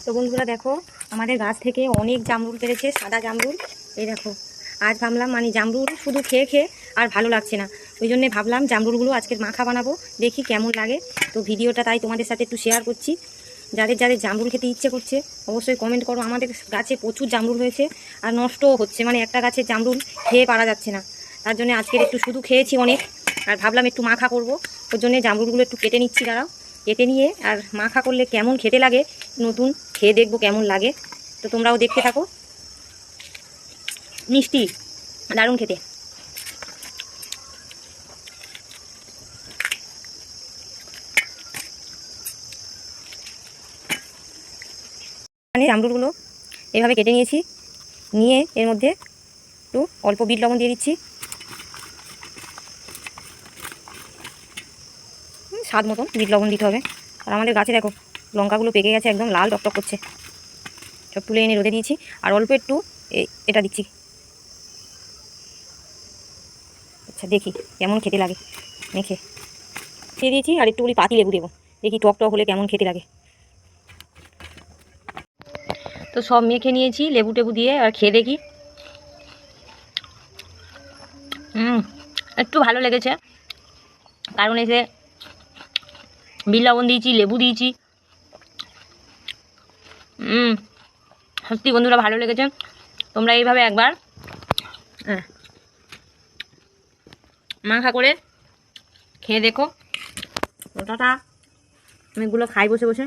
তো বন্ধুরা দেখো, আমাদের গাছ থেকে অনেক জামরুল পেরেছে, সাদা জামরুল। এই দেখো, আজ ভাবলাম মানে জামরুল শুধু খেয়ে খেয়ে আর ভালো লাগছে না, ওই জন্যে ভাবলাম জামরুলগুলো আজকের মাখা বানাবো, দেখি কেমন লাগে। তো ভিডিওটা তাই তোমাদের সাথে একটু শেয়ার করছি। যাদের যাদের জামরুল খেতে ইচ্ছে করছে অবশ্যই কমেন্ট করো। আমাদের গাছে প্রচুর জামরুল হয়েছে আর নষ্টও হচ্ছে, মানে একটা গাছের জামরুল খেয়ে পারা যাচ্ছে না। তার জন্য আজকের একটু শুধু খেয়েছি অনেক, আর ভাবলাম একটু মাখা করব। ওর জন্যে জামরুলগুলো একটু কেটে নিচ্ছি, দাঁড়াও। কেটে নিয়ে আর মাখা করলে কেমন খেতে লাগে, নতুন খেয়ে দেখবো কেমন লাগে। তো তোমরাও দেখতে থাকো, মিষ্টি দারুণ খেতে। মানে জামরুলগুলো এভাবে কেটে নিয়েছি, নিয়ে এর মধ্যে একটু অল্প বিট লবণ দিয়ে দিচ্ছি, স্বাদ মতন বিট লবণ দিতে হবে। আর আমাদের গাছে দেখো লঙ্কাগুলো পেকে গেছে, একদম লাল টকটক করছে। সব তুলে এনে রোদে দিয়েছি, আর অল্প একটু এটা দিচ্ছি। আচ্ছা দেখি কেমন খেতে লাগে মেখে। দিয়ে দিয়েছি, আর একটু পাতি লেবু দেবো, দেখি টক টক হলে কেমন খেতে লাগে। তো সব মেখে নিয়েছি লেবু টেবু দিয়ে, আর খেয়ে দেখি। একটু ভালো লেগেছে, কারণ এসে বিট লবণ দিয়েছি, লেবু দিয়েছি। সত্যি বন্ধুরা ভালো লেগেছে। তোমরা এইভাবে একবার মাখা করে খেয়ে দেখো। ওটা অনেকগুলো খাই বসে বসে।